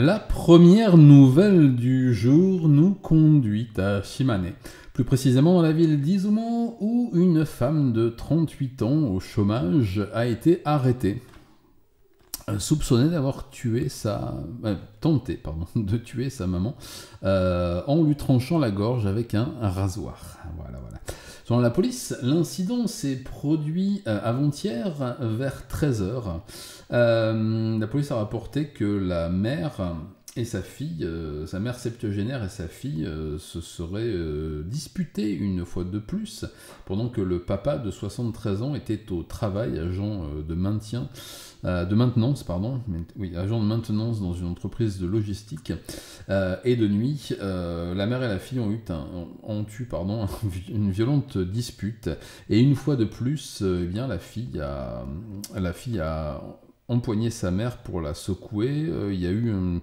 La première nouvelle du jour nous conduit à Shimane, plus précisément dans la ville d'Izumo, où une femme de 38 ans au chômage a été arrêtée, soupçonnée d'avoir tenté de tuer sa maman en lui tranchant la gorge avec un rasoir. Voilà. Selon la police, l'incident s'est produit avant-hier vers 13h. La police a rapporté que la mère et sa fille, sa mère septuagénaire et sa fille se seraient disputées une fois de plus, pendant que le papa de 73 ans était au travail, agent de maintenance dans une entreprise de logistique, et de nuit, la mère et la fille ont eu une violente dispute, et une fois de plus, la fille a empoigné sa mère pour la secouer. Il y a eu un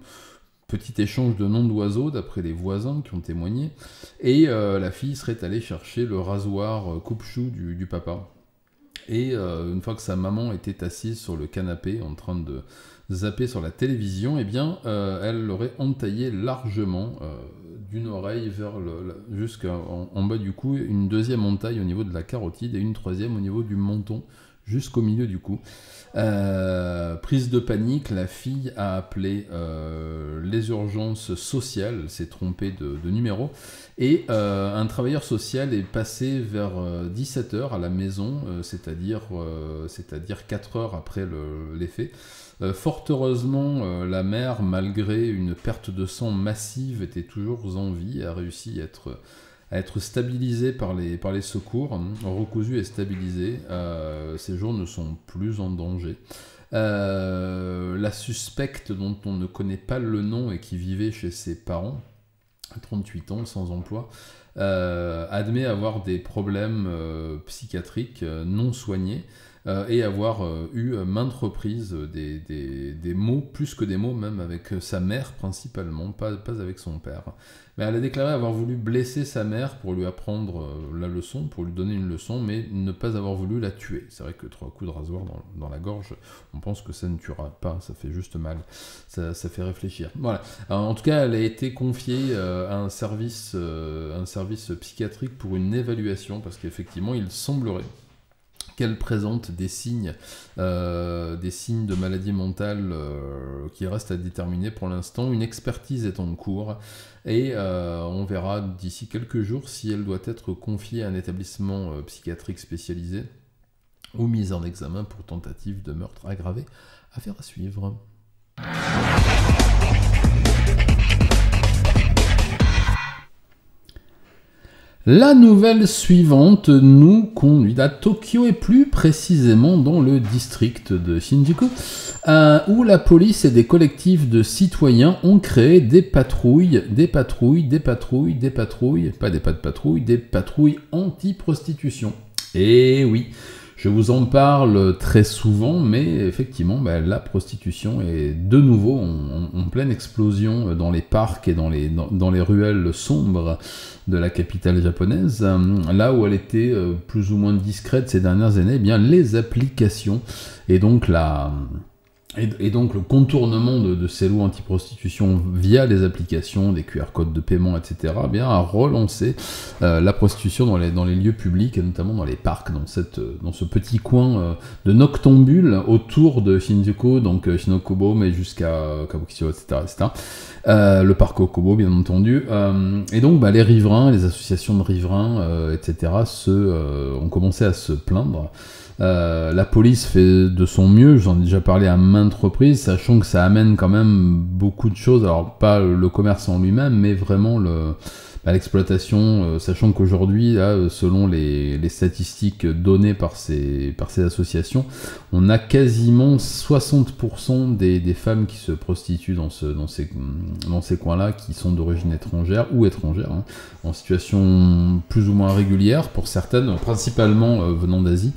petit échange de noms d'oiseaux d'après les voisins qui ont témoigné, et la fille serait allée chercher le rasoir coupe-chou du papa. Et une fois que sa maman était assise sur le canapé en train de zapper sur la télévision, elle l'aurait entaillé largement d'une oreille jusqu'en bas du cou, une deuxième entaille au niveau de la carotide et une troisième au niveau du menton, jusqu'au milieu du cou. Prise de panique, la fille a appelé les urgences sociales, elle s'est trompée de numéro, et un travailleur social est passé vers 17h à la maison, c'est-à-dire 4 heures après les faits. Fort heureusement, la mère, malgré une perte de sang massive, était toujours en vie et a réussi à être stabilisée par les secours, recousue et stabilisée. Ses jours ne sont plus en danger. La suspecte, dont on ne connaît pas le nom et qui vivait chez ses parents, à 38 ans, sans emploi, admet avoir des problèmes psychiatriques non soignés, et avoir eu maintes reprises des mots, plus que des mots, même avec sa mère principalement, pas avec son père. Mais elle a déclaré avoir voulu blesser sa mère pour lui apprendre la leçon, pour lui donner une leçon, mais ne pas avoir voulu la tuer. C'est vrai que 3 coups de rasoir dans la gorge, on pense que ça ne tuera pas, ça fait juste mal, ça fait réfléchir. Voilà. Alors, en tout cas, elle a été confiée à un service psychiatrique pour une évaluation, parce qu'effectivement, il semblerait qu'elle présente des signes de maladie mentale qui restent à déterminer pour l'instant. Une expertise est en cours et on verra d'ici quelques jours si elle doit être confiée à un établissement psychiatrique spécialisé ou mise en examen pour tentative de meurtre aggravé. Affaire à suivre. La nouvelle suivante nous conduit à Tokyo et plus précisément dans le district de Shinjuku, où la police et des collectifs de citoyens ont créé des patrouilles anti-prostitution. Et oui, je vous en parle très souvent, mais effectivement, la prostitution est de nouveau en pleine explosion dans les parcs et dans les ruelles sombres de la capitale japonaise. Là où elle était plus ou moins discrète ces dernières années, les applications et donc le contournement de ces lois anti-prostitution via les applications, des QR codes de paiement, etc., a relancé la prostitution dans les lieux publics, et notamment dans les parcs, dans ce petit coin de noctambule autour de Shinjuku, donc Shinokubo, mais jusqu'à Kabukicho, etc. Le parc Okubo, bien entendu. Et donc, les riverains, les associations de riverains, etc., ont commencé à se plaindre. La police fait de son mieux, j'en ai déjà parlé à maintes reprises, sachant que ça amène quand même beaucoup de choses, alors pas le commerce en lui-même, mais vraiment l'exploitation, sachant qu'aujourd'hui, selon les statistiques données par ces associations, on a quasiment 60% des femmes qui se prostituent dans ces coins-là, qui sont d'origine étrangère ou étrangère, en situation plus ou moins régulière, pour certaines, principalement venant d'Asie,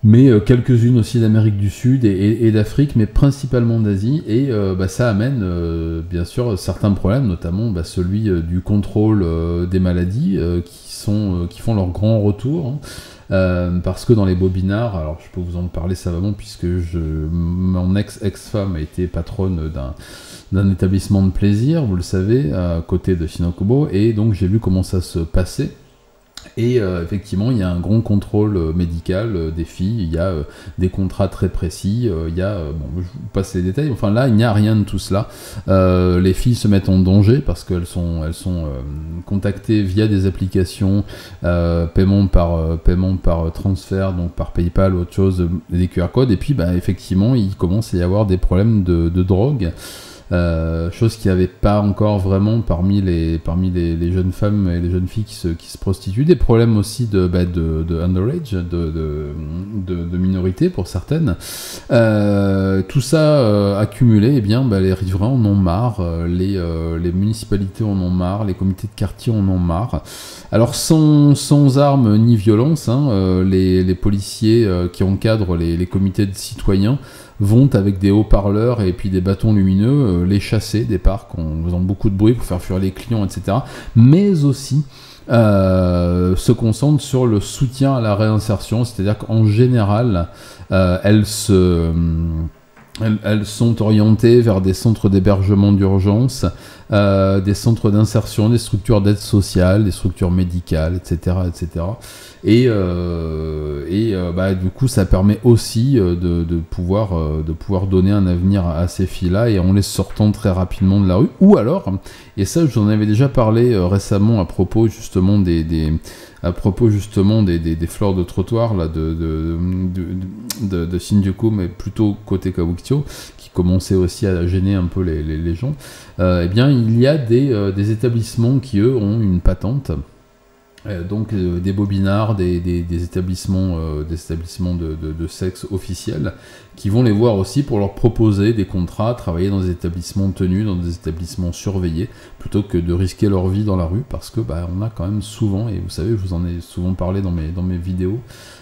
mais quelques-unes aussi d'Amérique du Sud et d'Afrique, mais principalement d'Asie, et ça amène bien sûr certains problèmes, notamment celui du contrôle des maladies qui font leur grand retour, parce que dans les bobinards, alors je peux vous en parler savamment puisque mon ex-femme a été patronne d'un établissement de plaisir, vous le savez, à côté de Shinokubo, et donc j'ai vu comment ça se passait. Et effectivement, il y a un grand contrôle médical des filles, il y a des contrats très précis, il y a, bon, je vous passe les détails, enfin là, il n'y a rien de tout cela. Les filles se mettent en danger parce qu'elles sont contactées via des applications, paiement par transfert, donc par PayPal, autre chose, des QR codes, et puis bah, effectivement, il commence à y avoir des problèmes de drogue. Chose qu'il n'y avait pas encore vraiment parmi les jeunes femmes et les jeunes filles qui se prostituent. Des problèmes aussi de underage, de minorité pour certaines. Tout ça accumulé, eh bien, les riverains en ont marre, les municipalités en ont marre, les comités de quartier en ont marre. Alors sans armes ni violence, hein, les policiers qui encadrent les comités de citoyens vont avec des haut-parleurs et puis des bâtons lumineux les chasser des parcs en faisant beaucoup de bruit pour faire fuir les clients, etc. Mais aussi se concentrent sur le soutien à la réinsertion, c'est-à-dire qu'en général, elles sont orientées vers des centres d'hébergement d'urgence, des centres d'insertion, des structures d'aide sociale, des structures médicales, etc., etc. Et du coup, ça permet aussi de pouvoir donner un avenir à ces filles-là et en les sortant très rapidement de la rue. Ou alors, et ça, je vous en avais déjà parlé récemment à propos justement des fleurs de trottoir là, de Shinjuku, mais plutôt côté Kabukicho, qui commençait aussi à gêner un peu les gens. Eh bien, il y a des établissements qui, eux, ont une patente. Donc des bobinards, des établissements, de sexe officiels qui vont les voir aussi pour leur proposer des contrats, travailler dans des établissements tenus, dans des établissements surveillés, plutôt que de risquer leur vie dans la rue, parce que on a quand même souvent, et vous savez, je vous en ai souvent parlé dans mes vidéos,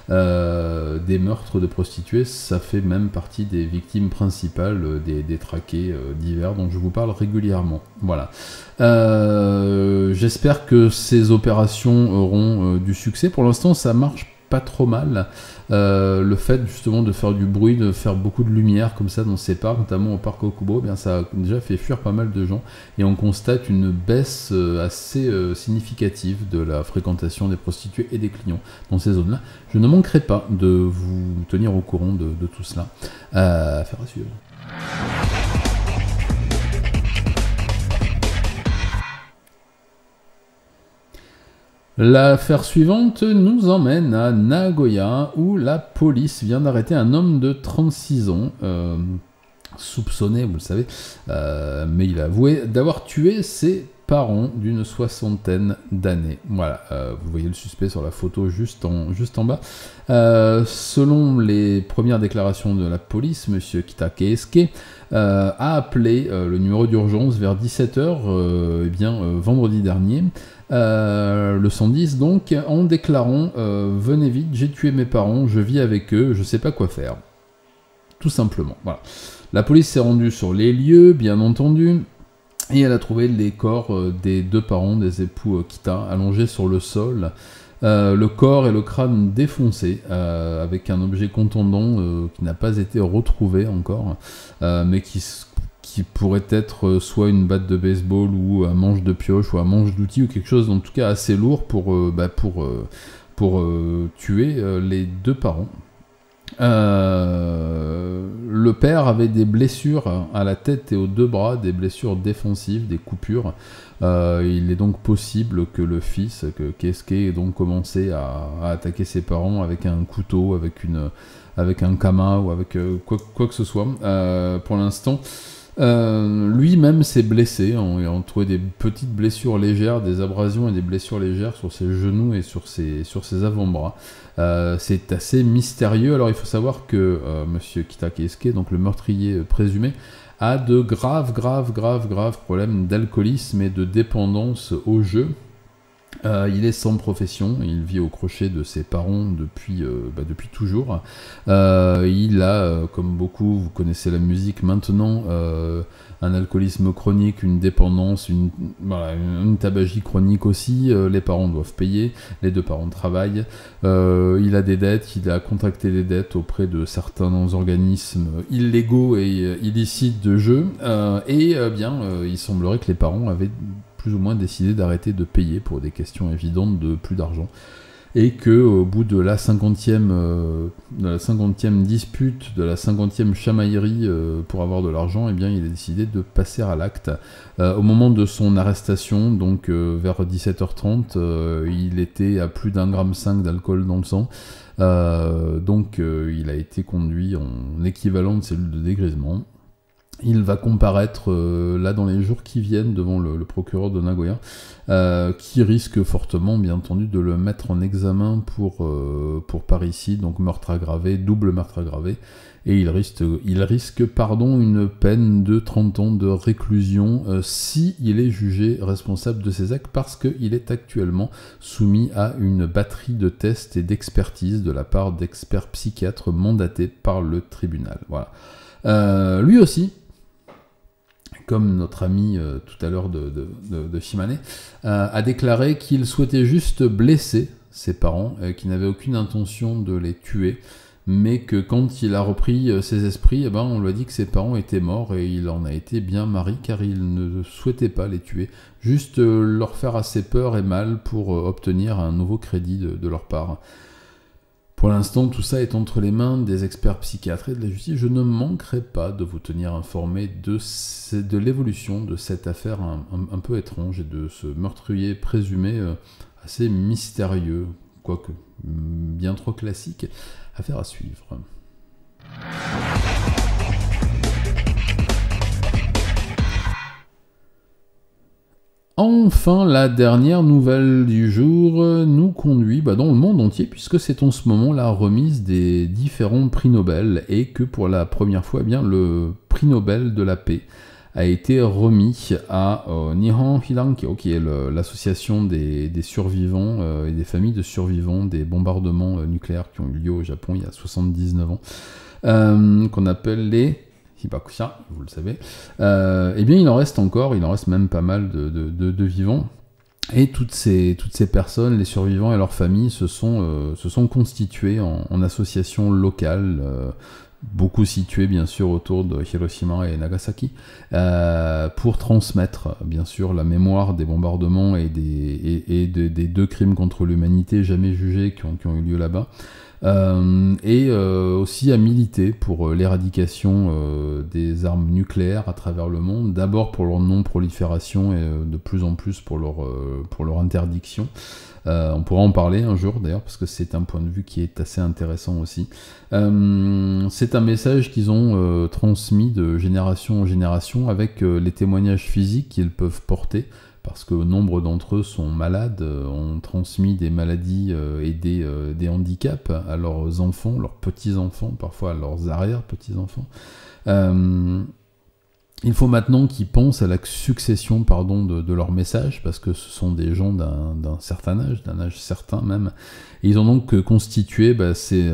des meurtres de prostituées, ça fait même partie des victimes principales des traqués divers dont je vous parle régulièrement. Voilà. J'espère que ces opérations auront du succès. Pour l'instant, ça marche pas trop mal. Le fait justement de faire du bruit, de faire beaucoup de lumière comme ça dans ces parcs, notamment au parc Okubo, bien ça a déjà fait fuir pas mal de gens et on constate une baisse assez significative de la fréquentation des prostituées et des clients dans ces zones-là. Je ne manquerai pas de vous tenir au courant de tout cela. Affaire à suivre. L'affaire suivante nous emmène à Nagoya, où la police vient d'arrêter un homme de 36 ans, soupçonné, vous le savez, mais il a avoué d'avoir tué ses parents d'une soixantaine d'années. Voilà, vous voyez le suspect sur la photo juste en bas. Selon les premières déclarations de la police, M. Kitake Esuke a appelé le numéro d'urgence vers 17h vendredi dernier, le 110 donc, en déclarant venez vite, j'ai tué mes parents, je vis avec eux, je sais pas quoi faire. Tout simplement, voilà. La police s'est rendue sur les lieux, bien entendu, et elle a trouvé les corps des deux parents, des époux Kita, allongés sur le sol, le corps et le crâne défoncés, avec un objet contondant qui n'a pas été retrouvé encore, mais qui pourrait être soit une batte de baseball ou un manche de pioche ou un manche d'outil ou quelque chose en tout cas assez lourd pour tuer les deux parents. Le père avait des blessures à la tête et aux deux bras, des blessures défensives, des coupures. Il est donc possible que le fils, que Keisuke, ait donc commencé à attaquer ses parents avec un couteau, avec un kama ou avec quoi que ce soit. Pour l'instant, lui-même s'est blessé, on trouvait des petites blessures légères, des abrasions et des blessures légères sur ses genoux et sur ses avant-bras. C'est assez mystérieux. Alors il faut savoir que Monsieur Kitake Esuke, donc le meurtrier présumé, a de graves problèmes d'alcoolisme et de dépendance au jeu. Il est sans profession, il vit au crochet de ses parents depuis toujours. Il a, comme beaucoup, vous connaissez la musique maintenant, un alcoolisme chronique, une dépendance, une tabagie chronique aussi. Les parents doivent payer, les deux parents travaillent. Il a des dettes, il a contracté des dettes auprès de certains organismes illégaux et illicites de jeu. Il semblerait que les parents avaient plus ou moins décidé d'arrêter de payer pour des questions évidentes de plus d'argent, et que au bout de la 50e dispute, de la 50e chamaillerie pour avoir de l'argent, il a décidé de passer à l'acte. Au moment de son arrestation, donc vers 17h30, il était à plus d'1,5 gramme d'alcool dans le sang. Il a été conduit en équivalent de cellule de dégrisement. Il va comparaître là dans les jours qui viennent devant le procureur de Nagoya, qui risque fortement, bien entendu, de le mettre en examen pour parricide, donc meurtre aggravé, double meurtre aggravé, et il risque une peine de 30 ans de réclusion si il est jugé responsable de ses actes, parce qu'il est actuellement soumis à une batterie de tests et d'expertise de la part d'experts psychiatres mandatés par le tribunal. Voilà. Lui aussi, comme notre ami tout à l'heure de Shimane, a déclaré qu'il souhaitait juste blesser ses parents, qu'il n'avait aucune intention de les tuer, mais que quand il a repris ses esprits, on lui a dit que ses parents étaient morts, et il en a été bien marri, car il ne souhaitait pas les tuer, juste leur faire assez peur et mal pour obtenir un nouveau crédit de leur part. Pour l'instant, tout ça est entre les mains des experts psychiatres et de la justice. Je ne manquerai pas de vous tenir informé de l'évolution de cette affaire un peu étrange et de ce meurtrier présumé assez mystérieux, quoique bien trop classique. Affaire à suivre. Enfin, la dernière nouvelle du jour nous conduit dans le monde entier, puisque c'est en ce moment la remise des différents prix Nobel, et que pour la première fois, le prix Nobel de la paix a été remis à Nihon Hidankyo, qui est l'association des survivants et des familles de survivants des bombardements nucléaires qui ont eu lieu au Japon il y a 79 ans, qu'on appelle les Hibakusha, vous le savez. Il en reste même pas mal de vivants. Et toutes ces personnes, les survivants et leurs familles, se sont constitués en associations locales, beaucoup situées bien sûr autour de Hiroshima et Nagasaki, pour transmettre bien sûr la mémoire des bombardements et des deux crimes contre l'humanité jamais jugés qui ont eu lieu là-bas. Aussi à militer pour l'éradication des armes nucléaires à travers le monde, d'abord pour leur non-prolifération et de plus en plus pour leur interdiction. On pourra en parler un jour d'ailleurs, parce que c'est un point de vue qui est assez intéressant aussi. C'est un message qu'ils ont transmis de génération en génération, avec les témoignages physiques qu'ils peuvent porter, parce que nombre d'entre eux sont malades, ont transmis des maladies et des handicaps à leurs enfants, leurs petits-enfants, parfois à leurs arrière-petits-enfants. Il faut maintenant qu'ils pensent à la succession de leurs messages, parce que ce sont des gens d'un certain âge, d'un âge certain même. Et ils ont donc constitué ces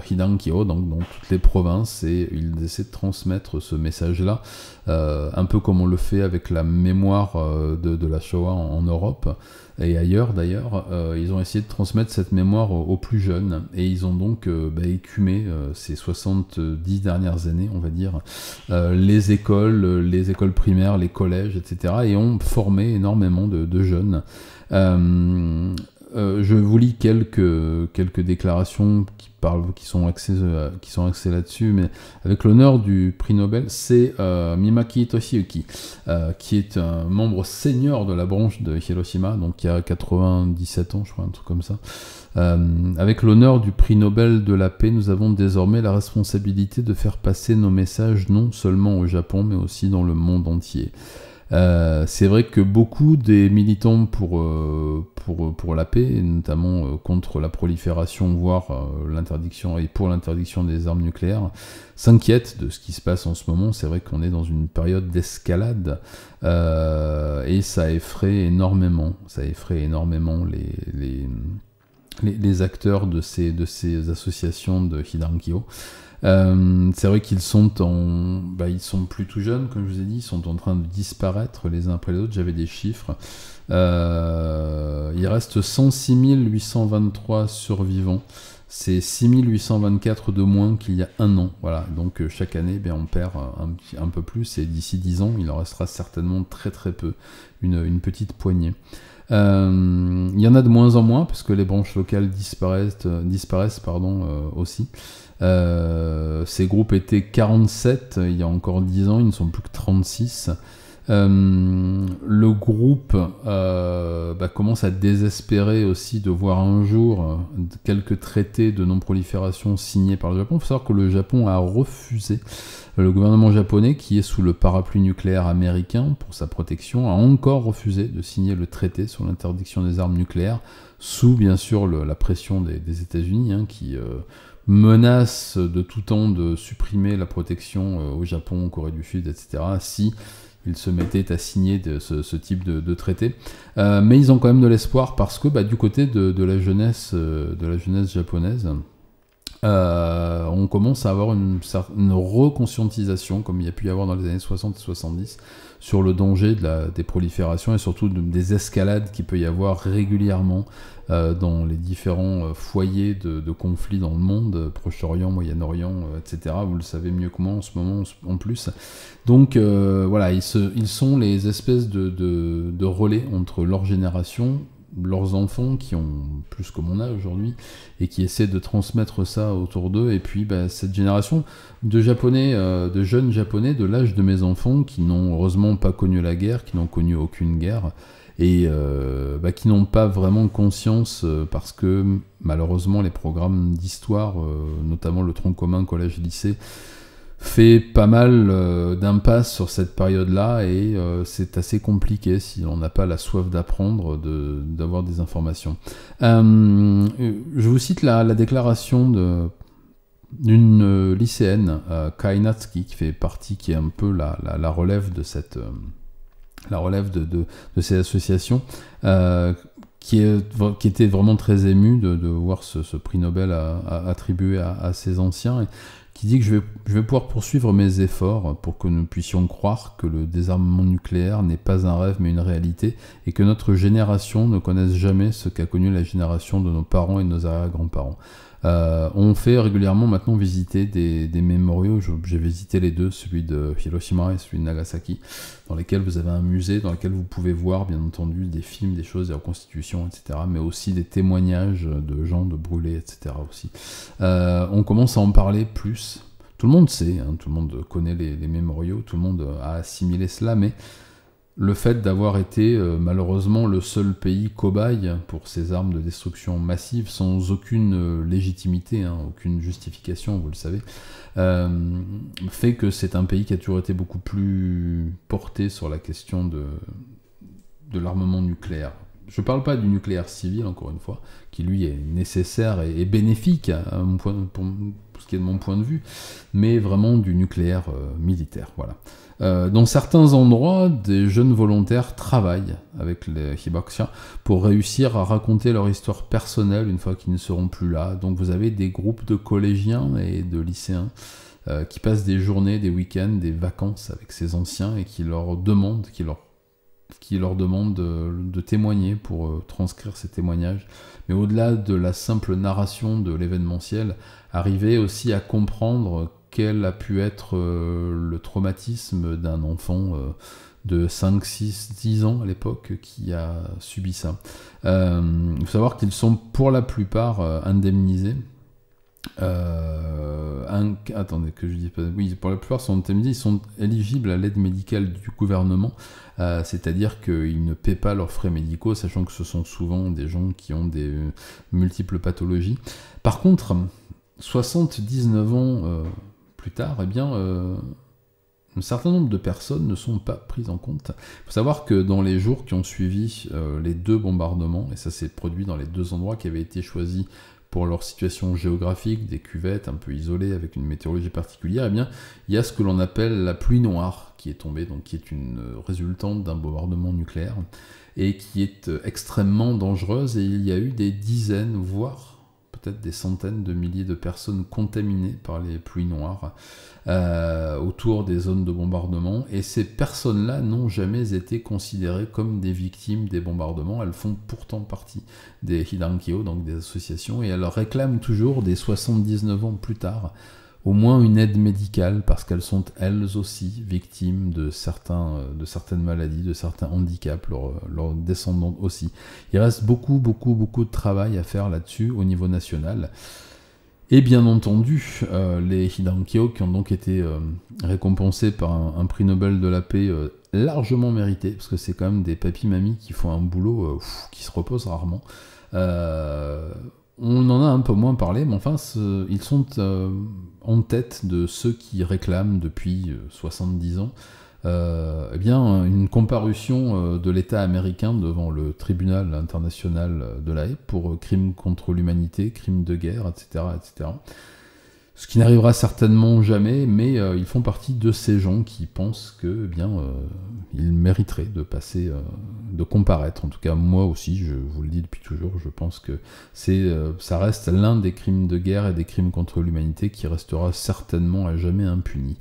Hidankyo dans toutes les provinces, et ils essaient de transmettre ce message-là, un peu comme on le fait avec la mémoire de la Shoah en Europe et ailleurs d'ailleurs. Ils ont essayé de transmettre cette mémoire aux plus jeunes, et ils ont donc écumé ces 70 dernières années, on va dire, les écoles primaires, les collèges, etc., et ont formé énormément de jeunes. Je vous lis quelques déclarations qui sont axées là-dessus, mais avec l'honneur du prix Nobel, c'est Mimaki Toshiyuki, qui est un membre senior de la branche de Hiroshima, donc qui a 97 ans, je crois, un truc comme ça. Avec l'honneur du prix Nobel de la paix, nous avons désormais la responsabilité de faire passer nos messages non seulement au Japon, mais aussi dans le monde entier. C'est vrai que beaucoup des militants pour la paix, et notamment contre la prolifération, voire l'interdiction et pour l'interdiction des armes nucléaires, s'inquiètent de ce qui se passe en ce moment. C'est vrai qu'on est dans une période d'escalade et ça effraie énormément les acteurs de ces associations de Hidankyo. C'est vrai qu'ils sont ils sont plus tout jeunes, comme je vous ai dit, ils sont en train de disparaître les uns après les autres. J'avais des chiffres. Il reste 106 823 survivants. C'est 6 824 de moins qu'il y a un an. Voilà. Donc chaque année, on perd un peu plus. Et d'ici 10 ans, il en restera certainement très très peu. Une petite poignée. Il y en a de moins en moins parce que les branches locales disparaissent aussi. Ces groupes étaient 47 il y a encore 10 ans, ils ne sont plus que 36. Le groupe commence à désespérer aussi de voir un jour quelques traités de non-prolifération signés par le Japon. Il faut savoir que le Japon a refusé, le gouvernement japonais, qui est sous le parapluie nucléaire américain pour sa protection, a encore refusé de signer le traité sur l'interdiction des armes nucléaires, sous bien sûr la pression des États-Unis, qui menace de tout temps de supprimer la protection au Japon, en Corée du Sud, etc., si ils se mettaient à signer ce type de traité. Mais ils ont quand même de l'espoir parce que du côté de la jeunesse japonaise, on commence à avoir une reconscientisation, comme il y a pu y avoir dans les années 60 et 70, sur le danger des proliférations et surtout des escalades qu'il peut y avoir régulièrement dans les différents foyers de conflits dans le monde, Proche-Orient, Moyen-Orient, etc. Vous le savez mieux que moi en ce moment en plus. Donc voilà, ils sont les espèces de relais entre leur génération, leurs enfants qui ont plus que mon âge aujourd'hui et qui essaient de transmettre ça autour d'eux, et puis cette génération de japonais, de jeunes japonais de l'âge de mes enfants qui n'ont heureusement pas connu la guerre, qui n'ont connu aucune guerre et qui n'ont pas vraiment conscience parce que malheureusement les programmes d'histoire, notamment le tronc commun collège-lycée, fait pas mal d'impasse sur cette période-là et c'est assez compliqué si on n'a pas la soif d'apprendre, d'avoir des informations. Je vous cite la déclaration d'une lycéenne, Kai Natsuki, qui est un peu la relève de cette de ces associations, qui était vraiment très émue de voir ce prix Nobel attribué à ces anciens, et qui dit que je vais pouvoir poursuivre mes efforts pour que nous puissions croire que le désarmement nucléaire n'est pas un rêve mais une réalité, et que notre génération ne connaisse jamais ce qu'a connu la génération de nos parents et de nos arrière-grands-parents. On fait régulièrement maintenant visiter des mémoriaux. J'ai visité les deux, celui de Hiroshima et celui de Nagasaki, dans lesquels vous avez un musée, dans lequel vous pouvez voir bien entendu des films, des choses, des reconstitutions, etc., mais aussi des témoignages de gens de brûlés, etc. aussi. On commence à en parler plus. Tout le monde sait, tout le monde connaît les mémoriaux, tout le monde a assimilé cela, mais le fait d'avoir été malheureusement le seul pays cobaye pour ces armes de destruction massive, sans aucune légitimité, aucune justification, vous le savez, fait que c'est un pays qui a toujours été beaucoup plus porté sur la question de l'armement nucléaire. Je ne parle pas du nucléaire civil, encore une fois, qui lui est nécessaire et bénéfique pour ce qui est de mon point de vue, mais vraiment du nucléaire militaire. Voilà. Dans certains endroits, des jeunes volontaires travaillent avec les Hibakusha pour réussir à raconter leur histoire personnelle une fois qu'ils ne seront plus là. Donc vous avez des groupes de collégiens et de lycéens qui passent des journées, des week-ends, des vacances avec ces anciens et qui leur demandent de témoigner pour transcrire ces témoignages. Mais au-delà de la simple narration de l'événementiel, arriver aussi à comprendre quel a pu être le traumatisme d'un enfant de 5, 6, 10 ans à l'époque qui a subi ça. Il faut savoir qu'ils sont pour la plupart indemnisés. Attendez que je dis pas. Oui, pour la plupart sont indemnisés, ils sont éligibles à l'aide médicale du gouvernement, c'est-à-dire qu'ils ne paient pas leurs frais médicaux, sachant que ce sont souvent des gens qui ont des multiples pathologies. Par contre, 79 ans plus tard, un certain nombre de personnes ne sont pas prises en compte. Il faut savoir que dans les jours qui ont suivi les 2 bombardements, et ça s'est produit dans les 2 endroits qui avaient été choisis pour leur situation géographique, des cuvettes un peu isolées avec une météorologie particulière, eh bien, il y a ce que l'on appelle la pluie noire qui est tombée, donc qui est une résultante d'un bombardement nucléaire, et qui est extrêmement dangereuse, et il y a eu des dizaines, voire peut-être des centaines de milliers de personnes contaminées par les pluies noires autour des zones de bombardement, et ces personnes-là n'ont jamais été considérées comme des victimes des bombardements. Elles font pourtant partie des Hidankyo, donc des associations, et elles réclament toujours, des 79 ans plus tard, au moins une aide médicale, parce qu'elles sont elles aussi victimes de certaines maladies, de certains handicaps, leurs descendants aussi. Il reste beaucoup de travail à faire là-dessus au niveau national. Et bien entendu, les Hidankyo, qui ont donc été récompensés par un prix Nobel de la paix largement mérité, parce que c'est quand même des papis-mamies qui font un boulot qui se repose rarement. On en a un peu moins parlé, mais enfin, ils sont en tête de ceux qui réclament depuis 70 ans eh bien, une comparution de l'État américain devant le tribunal international de La Haye pour crimes contre l'humanité, crimes de guerre, etc., etc. Ce qui n'arrivera certainement jamais, mais ils font partie de ces gens qui pensent que, eh bien, ils mériteraient de passer, de comparaître. En tout cas, moi aussi, je vous le dis depuis toujours, je pense que ça reste l'un des crimes de guerre et des crimes contre l'humanité qui restera certainement à jamais impuni.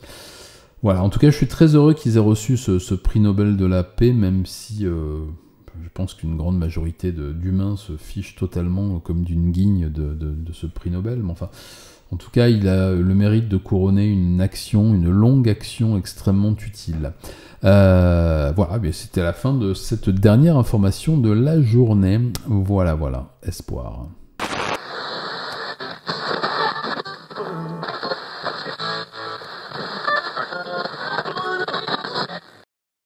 Voilà, en tout cas, je suis très heureux qu'ils aient reçu ce prix Nobel de la paix, même si je pense qu'une grande majorité d'humains se fichent totalement comme d'une guigne de ce prix Nobel, mais enfin... En tout cas, il a le mérite de couronner une action, une longue action extrêmement utile. Voilà, c'était la fin de cette dernière information de la journée. Voilà, espoir.